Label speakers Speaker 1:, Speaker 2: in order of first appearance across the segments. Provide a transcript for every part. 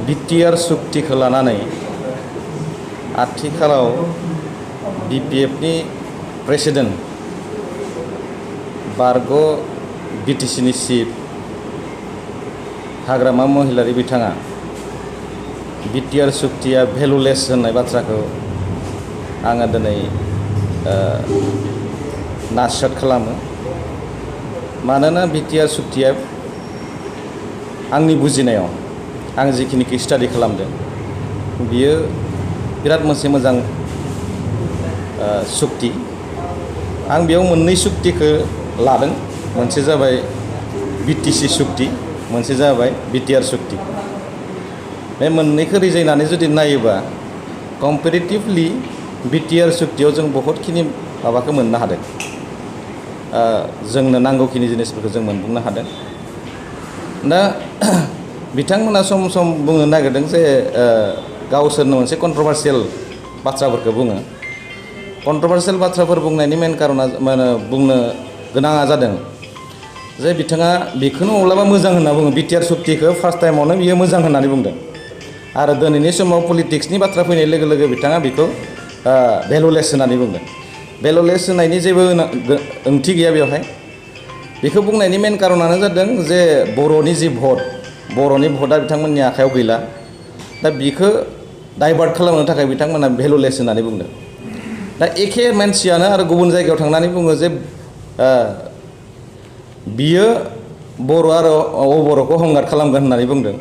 Speaker 1: BTR सुक्तिखौ लानानै आथिखालाव BPFनि president बारग' BTCनि चिफ हाग्रामा महिलारि बिथाङा BTR सुक्तिया भेलुलेस होननाय बाथ्राखौ आङो दिनै नासयट खालामो। मानोना BTR सुक्तिया आंनि बुजिनायाव आं जिखिनिखौ स्टाडि खालामदों बियो बिराद मोनसे मोजां सुक्ति। आं बेयाव मोननै सुक्तिखौ लादों, मोनसे जाबाय BTC सुक्ति, मोनसे जाबाय BTR सुक्ति। बे मोननैखौ रिजायनानै जुदि नायोबा कम्पेरेटिभलि BTR सुक्तियाव जों बहुतखिनि माबाखौ मोननो हादों, जोंनो नांगौखिनि जिनिसफोरखौ जों मोनबुंनो हादों। दा बिथांमोना सम सम बुंनो नागिरदों जे गावसोरनो मोनसे कन्ट्रभार्सियेल बाथ्राफोरखौ बुङो। कन्ट्रभार्सियेल बाथ्राफोर बुंनायनि मेन कारना बुंनो गोनाङा जादों जे बिथाङा बेखौनो अब्लाबा मोजां होनना बुङो। BTR सुक्तिखौ फार्स्ट टाइमावनो बियो मोजां होननानै बुंदों आरो दिनैनि समाव पलिटिक्सनि बाथ्रा फैनाय लोगो लोगो बिथाङा बेखौ भेलुलेस होननानै बुंदों। भेलुलेस होनायनि जेबो ओंथि गैया बेवहाय। बेखौ बुंनायनि मेन कारनानो जादों जे बर'नि जि भट, बर'नि भटआ बिथांमोननि आखायाव गैला। दा बेखौ डाइभार्ट खालामनो थाखाय बिथांमोना भेलुलेस होननानै बुंदों। दा एखे मानसियानो आरो गुबुन जायगायाव थांनानै बुङो जे बियो बर' आरो अबर'खौ हंगार खालामगोन होननानै बुंदों।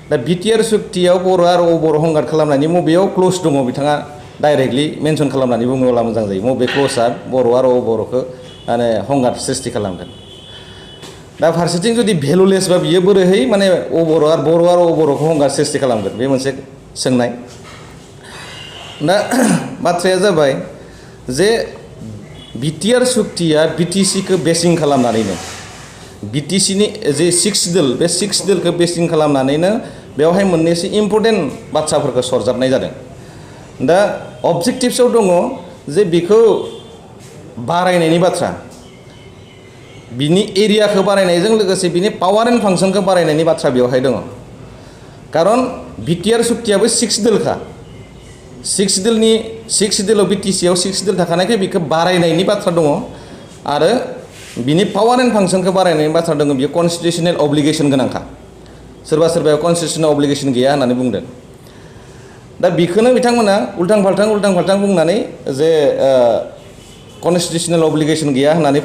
Speaker 1: दा BTR सुक्तियाव बर' आरो अबर' हंगार खालामनायनि मबेयाव क्ल'ज दङ बिथाङा डाइरेक्टलि मेनसन खालामनानै बुङोब्ला मोजां जायो। मबे क्ल'जआ बर' आरो अबर'खौ माने हंगार सृष्टि खालामगोन। दा फारसेथिं जुदि भेलुलेसबा बियो बोरैहाय माने बर' आरो अबर'खौ हंगार सृष्टि खालामगोन, बे मोनसे सोंनाय। दा बाथ्राया जाबाय जे BTR सुक्तिया BTCखौ बेसिं खालामनानैनो, BTCनि जे 6 दोल, बे 6 दोलखौ बेसिं खालामनानैनो बेवहाय मोननैसो इम्पर्टेन्ट बाथ्राफोरखौ सरजाबनाय जादों। दा अबजेक्टिभ्सआव दङ जे बेखौ बारायनायनि बाथ्रा, बिनि एरियाखौ बारायनायजों लोगोसे बिनि पावार एन्ड फांसनखौ बारायनायनि बाथ्रा बेवहाय दङ। खारन BTR सुक्तियाबो 6 दोलखा, 6 दोलाव BTCआव 6 दोल थाखानायखाय बेखौ बारायनायनि बाथ्रा दङ आरो बिनि पावार एन्ड फांसनखौ बारायनायनि बाथ्रा दङ। बियो कनस्टिटिउसनेल अब्लिगेसन गोनांखा। सोरबा सोरबाया कनस्टिटिउसनेल अब्लिगेसन गैया होननानै बुंदों। दा बेखौनो बिथांमोना उल्थां फाल्थां बुंनानै जे कनस्टिटिउसनेल अब्लिगेसन गैया होननानै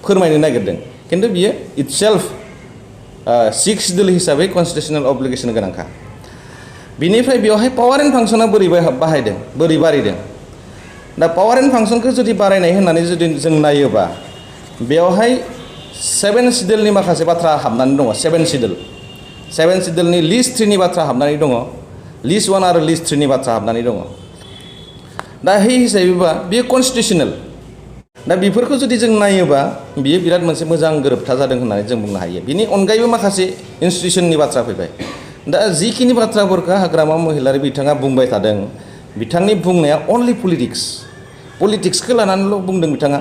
Speaker 1: फोरमायनो नागिरदों। खिन्थु बियो इटसेल्फ 6 दोल हिसाबै कनस्टिटिउसनेल अब्लिगेसन गोनांखा। बिनिफ्राय बेवहाय पावार एन्ड फांसना बोरै बाहायदों, बोरै बारायदों। दा पावार एन्ड फांसनखौ जुदि बारायनाय होननानै जुदि जों नायोबा बेवहाय 7 सिडोलनि माखासे बाथ्रा हाबनानै दङ। 7 सिडोलनि लिस्ट 3 नि बाथ्रा हाबनानै दङ, लिस्ट 1 आरो लिस्ट 3 नि बाथ्रा हाबनानै दङ। दा बे हिसाबैबा बेयो कनस्टिटिउसनेल। दा बेफोरखौ जुदि जों नायोबा बियो बिराद मोनसे मोजां गोरोबथा जादों होननानै जों बुंनो हायो। बिनि अनगायैबो माखासे इन्स्टिटिउसननि बाथ्रा फैबाय। दा जिखिनि बाथ्राफोरखौ हाग्रामा महिलारि बिथाङा बुंबाय थादों, बिथांनि बुंनाया अनलि पलिटिक्सखौ लानानैल' बुंदों बिथाङा।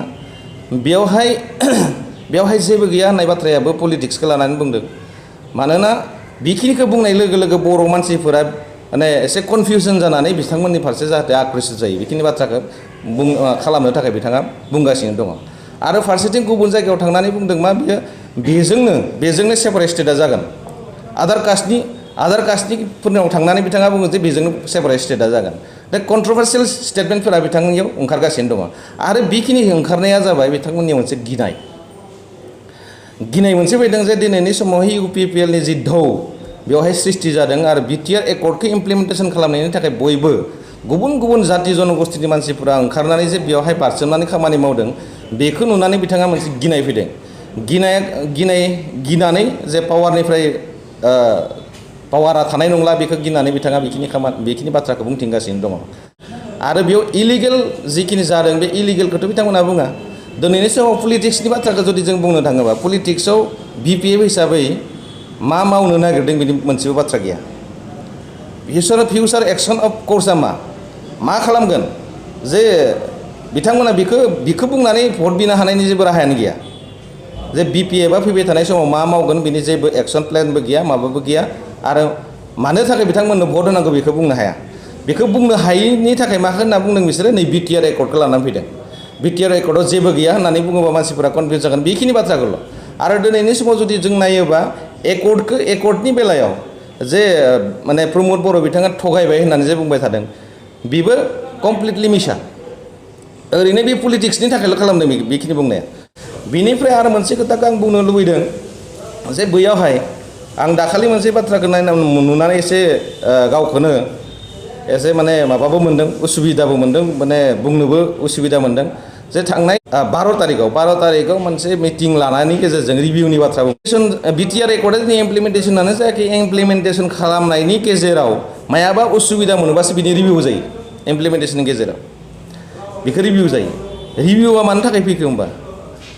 Speaker 1: बेवहाय जेबो गैया होननाय बाथ्रायाबो पलिटिक्सखौ लानानै बुंदों। मानोना बेखिनिखौ बुंनाय लोगो लोगो बर' मानसिफोरा माने एसे कनफिउजन जानानै बिथांमोननि फारसे जाहाथे आक्रोशित जायो, बेखिनि बाथ्राखौ खालामनो थाखाय बिथाङा बुंगासिनो दङ। आरो फारसेथिं गुबुन जायगायाव थांनानै बुंदों मा बियो बेजोंनो सेपारेट स्टेटआ जागोन। आदार कास्टनिफोरनाव थांनानै बिथाङा बुङो जे बेजोंनो सेपारेट स्टेटआ जागोन। दा कन्ट्रभार्सियेल स्टेटमेन्टफोरा बिथांनियाव ओंखारगासिनो दङ। आरो बेखिनि ओंखारनाया जाबाय बिथांमोननि मोनसे गिनाय मोनसे फैदों जे दिनैनि समावहाय UPPLनि जि धौ बेवहाय सृष्टि जादों आरो BTR एकर्डखौ इमप्लिमेन्टेसन खालामनायनि थाखाय बयबो गुबुन जाति जनगोष्ठीनि मानसिफोरा ओंखारनानै जे बेवहाय बारसोमनानै खामानि मावदों, बेखौ नुनानै बिथाङा मोनसे गिनाय फैदों। गिनानै जे पावारा थानाय नंला बेखौ गिनानै बिथाङा बेखिनि बाथ्राखौ बुंथिंगासिनो दङ। आरो बेयाव इलिगेल जिखिनि जादों बे इलिगेलखौथ' बिथांमोना बुङा। दिनैनि समाव पलिटिक्सनि बाथ्राखौ जुदि जों बुंनो थाङोबा पलिटिक्सआव BPF हिसाबै मा मावनो नागिरदों बिनि मोनसेबो बाथ्रा गैया। फिउचार एक्सन अफ कर्सआ मा खालामगोन जे बिथांमोना बिखौ बुंनानै भट बिनो हानायनि जेबो राहायानो गैया। जे BPFआ फैबाय थानाय समाव मा मावगोन बिनि जेबो एक्सन प्लेनबो गैया, माबाबो गैया। आरो मानो थाखाय बिथांमोननो भट होनांगौ बेखौ बुंनो हाया बेखौ बुंनो हायैनि थाखाय मा होनना बुंदों बिसोरो नै BTR एकर्डखौ लानानै फैदों BTR एकर्डआव जेबो गैया होननानै बुङोबा मानसिफोरा कनफिउज जागोन बेखिनि बाथ्राखौल' आरो दिनैनि समाव जुदि जों नायोबा एकर्डनि बेलायाव जे माने प्रमद बर' बिथाङा थगायबाय होननानै जे बुंबाय थादों बेबो कमप्लिटलि मिसा ओरैनो बे पलिटिक्सनि थाखायल' खालामदों बेखिनि बुंनाया बिनिफ्राय आरो मोनसे खोथाखौ आं बुंनो लुबैदों जे बैयावहाय आं दाखालि मोनसे बाथ्राखौ नुनानै एसे गावखौनो एसे माने माबाबो मोनदों उसुबिदाबो मोनदों माने बुंनोबो उसुबिदा मोनदों जे थांनाय 12 तारिखआव मोनसे मिटिं लानायनि गेजेरजों रिभिउनि बाथ्रा BTR एकर्डनि इमप्लिमेन्टेसनानो जायाखै इमप्लिमेन्टेसन खालामनायनि गेजेराव मायाबा उसुबिदा मोनोबासो बिनि रिभिउ जायो इमप्लिमेन्टेसननि गेजेराव बेखौ रिभिउ जायो रिभिउआ मानो थाखाय फैखो होमबा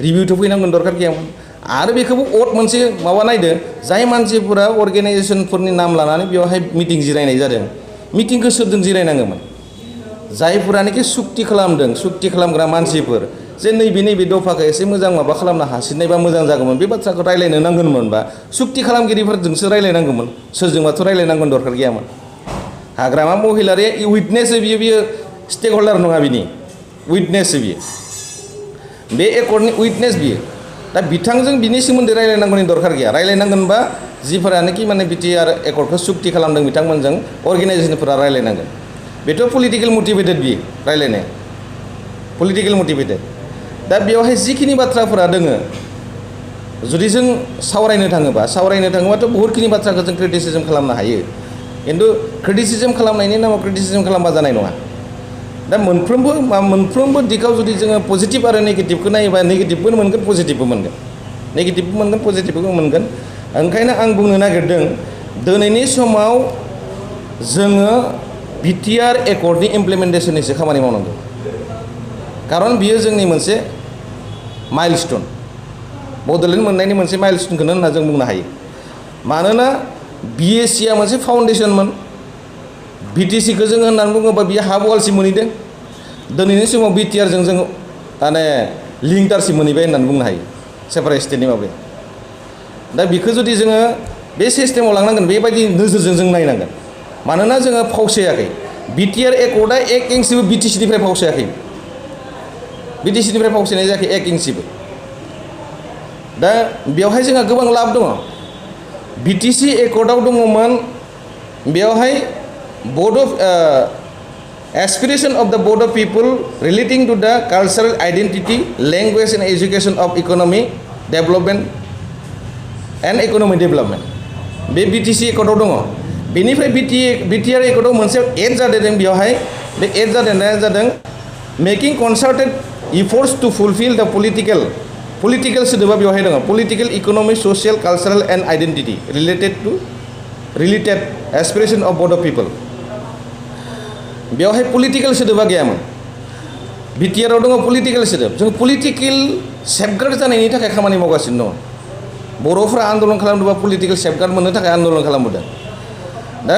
Speaker 1: रिभिउथ' फैनांगोन दरकार गैयामोन आरो बेखौबो मोनसे माबा नायदो जाय मानसिफोरा अर्गेनाइजेसनफोरनि नाम लानानै बेवहाय मिटिं जिरायनाय जादों मिटिंखौ सोरजों जिरायनांगोमोन जायफोरानोखि सुक्ति खालामदों सुक्ति खालामग्रा मानसिफोर जे नैबे दफाखौ एसे मोजां माबा खालामनो हासिननायबा मोजां जागौमोन बे बाथ्राखौ रायलायनो नांगोनमोनबा सुक्ति खालामगिरिफोरजोंसो रायलायनांगौमोन सोरजोंबाथ' रायलायनांगोन दरकार गैयामोन हाग्रामा महिलारि उइटनेस बियो स्टेक हल्डार नङा बिनि उइटनेस बियो बे एकर्डनि उइटनेस बियो दा बिथांजों बिनि सोमोन्दै रायलायनांगौनि दरकार गैया रायलायनांगोनबा जिफोरानोखि माने BTR एकर्डखौ सुक्ति खालामदों बिथांमोनजों अर्गेनाइजेसनफोरा रायलायनांगोन बेथ' पलिटिकेल मटिभेटेड बियो रायलायनाया पलिटिकेल मटिभेटेड दा बेवहाय जिखिनि बाथ्राफोरा दोङो जुदि जों सावरायनो थाङोबाथ' बहुतखिनि बाथ्राखौ जों क्रिटिसिजम खालामनो हायो खिन्थु क्रिटिसिजम खालामनायनि नामाव क्रिटिसिजम खालामबा जानाय नङा दा मोनफ्रोमबो दिगाव जुदि जोङो पजिटिभ आरो नेगेटिभखौ नायोबा नेगेटिभबो मोनगोन पजिटिभबो मोनगोन ओंखायनो आं बुंनो नागिरदों दिनैनि समाव जोङो BTR एकर्डनि इमप्लिमेन्टेसननिसो खामानि मावनांगौ खारन बियो जोंनि मोनसे माइलस्टोन बड'लेण्ड मोननायनि मोनसे माइलस्टोनखौनो होनना जों बुंनो हायो मानोना BACआ मोनसे फाउन्डेसनमोन BTCखौ जों होननानै बुङोबा बियो हाफ वालसिम मोनहैदों दिनैनि समाव BTRजों जों माने लिंटारसिम मोनहैबाय होननानै बुंनो हायो सेपारेट स्टेटनि माबाया दा बेखौ जुदि जोङो बे सिस्टेमाव लांनांगोन बेबायदि नोजोरजों जों नायनांगोन मानोना जोङो फावसायाखै BTR एकर्डआ 1 इंसिबो BTCनिफ्राय फावसायाखै BTCनिफ्राय फावसायनाय जायाखै 1 इंसिबो दा बेवहाय जोंहा गोबां लाब दङ BTC एकर्डआव दङमोन बेवहाय board of aspiration of the board of people relating to the cultural identity language and education of economy development and economic development बे BTC एकर्डआव दङ बेनिफ्राय BTR एकर्डआव मोनसे एड जादों बेवहाय बे एड जादों मेकिं कनसार्टेड इफर्ट्स टु फुलफिल द पलिटिकेल सोदोबा बेवहाय दङ political economic social cultural and identity related aspiration of board of people बेवहाय पलिटिकेल सोदोबा गैयामोन BTRआव दङ पलिटिकेल सोदोब जों पलिटिकेल सेफगार्ड जानायनि थाखाय खामानि मावगासिनो दङ बर'फ्रा आन्दलन खालामदोंबा पलिटिकेल सेफगार्ड मोननो थाखाय आन्दलन खालामबोदों दा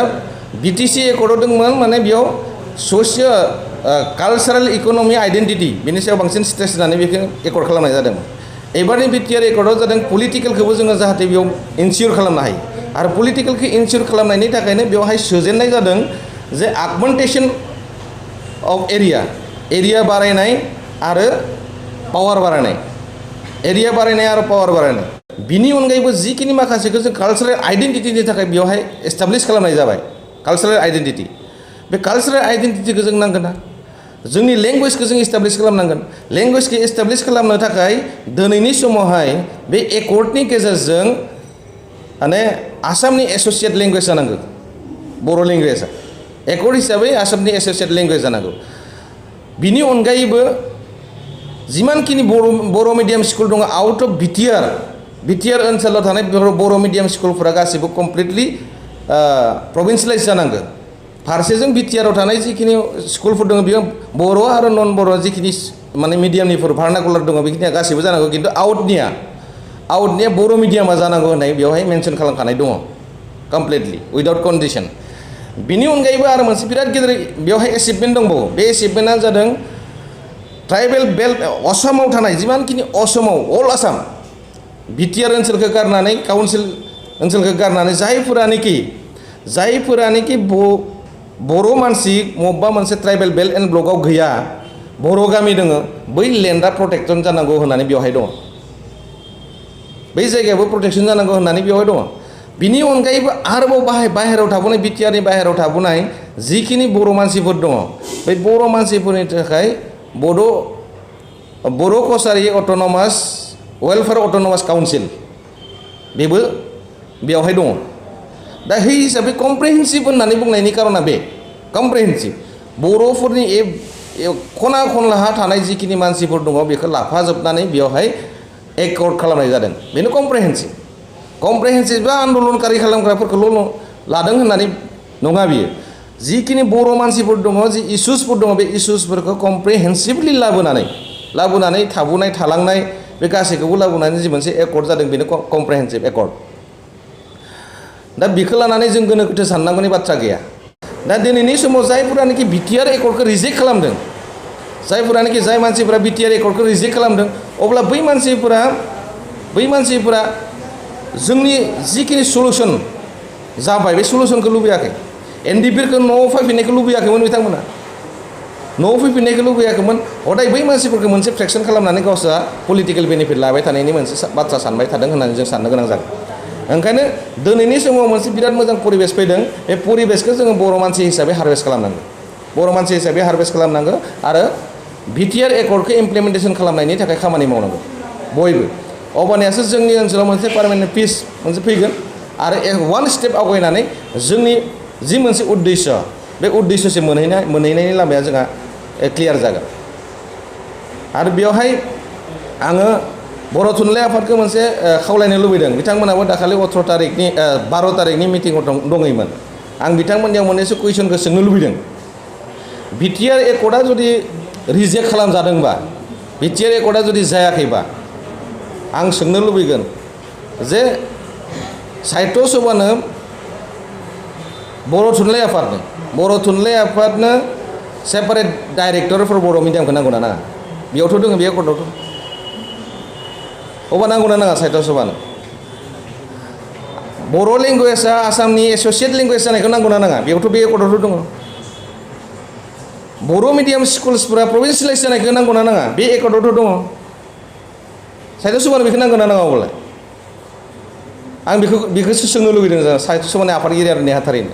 Speaker 1: BTC एकर्डआव दंमोन माने बेयाव ससियेल कालचारेल इकनमिक आइडेन्टिटि बेनि सायाव बांसिन स्ट्रेस होनानै बेखौ एकर्ड खालामनाय जादों एबारनि BTR एकर्डआव जादों पलिटिकेलखौबो जोङो जाहाथे बेयाव इनसियर खालामनो हायो आरो पलिटिकेलखौ इनसियर खालामनायनि थाखायनो बेवहाय सोजेननाय जादों जे आगमेन्टेसन अफ एरिया बारायनाय आरो पावार बारायनाय बिनि अनगायैबो जिखिनि माखासेखौ जों कालचारेल आइडेन्टिटिनि थाखाय बेवहाय एस्टाब्लिश खालामनाय जाबाय कालचारेल आइडेन्टिटि बे कालचारेल आइडेन्टिटिखौ जों नांगोन ना जोंनि लेंगुवेजखौ जों एस्टाब्लिश खालामनांगोन लेंगुवेजखौ एस्टाब्लिश खालामनो थाखाय दिनैनि समावहाय बे एकर्डनि गेजेरजों माने आसामनि एस'सियेट लेंगुवेज जानांगौ बर' लेंगुवेजआ एकर्ड हिसाबै आसामनि एस'सियेट लेंगुवेज जानांगौ बिनि अनगायैबो जिमानखिनि बर' मिडियाम स्कुल दङ आउट अफ BTR ओनसोलाव थानाय बर' मिडियाम स्कुलफोरा गासैबो कमप्लिटलि प्रभिन्सियेलाइज जानांगौ फारसेजों BTRआव थानाय जिखिनि स्कुलफोर दङ बेयो बर' आरो नन बर' जिखिनि माने मिडियामनिफोर भार्नाकुलार दङ बेखिनिया गासैबो जानांगौ खिन्थु आउटनिया बर' मिडियामा जानांगौ होननाय बेवहाय मेनसन खालामखानाय दङ कमप्लिटलि उइदाउट कन्डिसन बिनि अनगायैबो आरो मोनसे बिराद गिदिर बेवहाय एचिभमेन्ट दंबावो बे एचिभमेन्टआ जादों ट्राइबेल बेल्ट आसामाव थानाय जिमानखिनि असमाव अल आसाम BTR ओनसोलखौ गारनानै काउन्सिल ओनसोलखौ गारनानै जायफोरानोखि जायफोरानोखि बर' मानसि मबेबा मोनसे ट्राइबेल बेल्ट एन्ड ब्लकआव गैया बर' गामि दङ बै लेन्डआ प्रटेक्सन जानांगौ होननानै बेवहाय दङ बै जायगायाबो प्रटेक्सन जानांगौ होननानै बेवहाय दङ बिनि अनगायैबो आरोबाव बाहेरायाव थाबोनाय बिटिआरनि बाहेरायाव थाबोनाय जिखिनि बर' मानसिफोर दङ बै बर' मानसिफोरनि थाखाय बर' कसारि अट'नमास वेलफेयार अट'नमास काउन्सिल बेबो बेवहाय दङ दा बे हिसाबै कमप्रिहेन्सिभ होननानै बुंनायनि कारना बे कमप्रिहेन्सिभ बर'फोरनि खना खनलाहा थानाय जिखिनि मानसिफोर दङ बेखौ लाफाजोबनानै बेवहाय एकर्ड खालामनाय जादों बेनो कमप्रिहेन्सिभआ आन्दलनकारि खालामग्राफोरखौल' लादों होननानै नङा बियो जिखिनि बर' मानसिफोर दङ जि इसुसफोर दङ बे इसुसफोरखौ कमप्रिहेन्सिभलि लाबोनानै थाबोनाय थालांनाय बे गासैखौबो लाबोनानै जि मोनसे एकर्ड जादों बेनो कमप्रिहेन्सिभ एकर्ड दा बेखौ लानानै जों गोनो गोथो साननांगौनि बाथ्रा गैया दा दिनैनि समाव जायफोरानोखि बिटिआर एकर्डखौ रिजेक्ट खालामदों जाय मानसिफोरा बिटिआर एकर्डखौ रिजेक्ट खालामदों अब्ला बै मानसिफोरा जोंनि जिखिनि सलुसन जाबाय बे सलुसनखौ लुबैयाखै एनडिपिखौ न'आव फैफिननायखौ लुबैयाखैमोन बिथांमोना न'आव फैफिननायखौ लुबैयाखैमोन हदाय बै मानसिफोरखौ मोनसे फ्रेक्सन खालामनानै गावसोरा पलिटिकेल बेनिफिट लाबाय थानायनि मोनसे बाथ्रा सानबाय थादों होननानै जों साननो गोनां जागोन ओंखायनो दिनैनि समाव मोनसे बिराद मोजां परिबेस फैदों बे परिबेसखौ जोङो बर' मानसि हिसाबै हारभेस्ट खालामनांगौ आरो बिटिआर एकर्डखौ इमप्लिमेन्टेसन खालामनायनि थाखाय खामानि मावनांगौ बयबो अब्लानियासो जोंनि ओनसोलाव मोनसे पार्मानेन्ट पिस मोनसे फैगोन आरो वान स्टेप आवगायनानै जोंनि जि मोनसे उद्देश्य बे उद्देश्यसिम मोनहैनायनि लामाया जोंहा क्लियार जागोन आरो बेवहाय आङो बर' थुनलाइ आफादखौ मोनसे खावलायनो लुबैदों बिथांमोनाबो दाखालि 12 तारिखनि मिटिंआव दङैमोन आं बिथांमोननियाव मोननैसो कुइसनखौ सोंनो लुबैदों बिटिआर एकर्डआ जुदि रिजेक्ट खालामजादोंबा बिटिआर एकर्डआ जुदि जायाखैबा आं सोंनो लुबैगोन जे साहित्य सभानो बर' थुनलाइ आफादनो सेपारेट डाइरेक्टर फर बर' मिडियामखौ नांगौ ना नाङा बेयावथ' दङ बे एकर्डआवथ' अबा नांगौना नाङा साहित्य सभानो बर' लेंगुवेजआ आसामनि एस'सियेट लेंगुवेज जानायखौ नांगौना नाङा बेयावथ' बे एकर्डआवथ' दङ बर' मिडियाम स्कुल्सफोरा प्रभिन्सियेलाइज जानायखौ नांगौना नाङा बे एकर्डआवथ' दङ साहित्य सभानो बेखौ नांगौना नाङा अब्ला आं बेखौसो सोंनो लुबैदों साहित्य सभानि आफादगिरि आरो नेहाथारैनो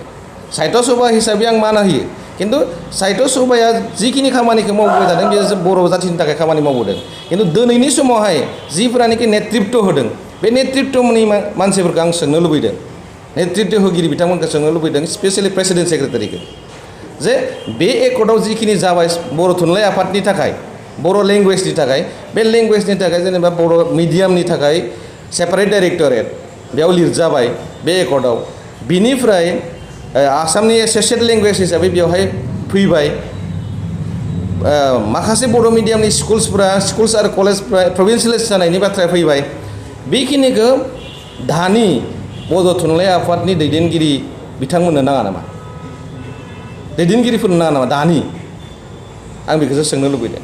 Speaker 1: साहित्य सभा हिसाबै आं माना होयो खिन्थु साहित्य सभाया जिखिनि खामानिखौ मावबोबाय थादों बेयो बर' जाथिनि थाखाय खामानि मावबोदों खिन्थु दिनैनि समावहाय जिफोरानोखि नेतृत्व होदों बे नेतृत्वनि मानसिफोरखौ आं सोंनो लुबैदों नेतृत्व होगिरि बिथांमोनखौ सोंनो लुबैदों स्पेसियेलि प्रेसिडेन्ट सेक्रेटारिखौ जे बे एकर्डआव जिखिनि जाबाय बर' थुनलाइ आफादनि थाखाय बर' लेंगुवेजनि थाखाय बे लेंगुवेजनि थाखाय जेनेबा बर' मिडियामनि थाखाय सेपारेट डाइरेक्टरेट बेयाव लिरजाबाय बे एकर्डआव बिनिफ्राय आसामनि एस'सियेट लेंगुवेज हिसाबै बेवहाय फैबाय माखासे बर' मिडियामनि स्कुल्स आरो कलेजफ्रा प्रभिन्सियेलाइज जानायनि बाथ्राया फैबाय बेखिनिखौ दानि बर' थुनलाइ आफादनि दैदेनगिरि बिथांमोननो नाङा नामा दैदेनगिरिफोरनो नाङा नामा दानि आं बेखौसो सोंनो लुबैदों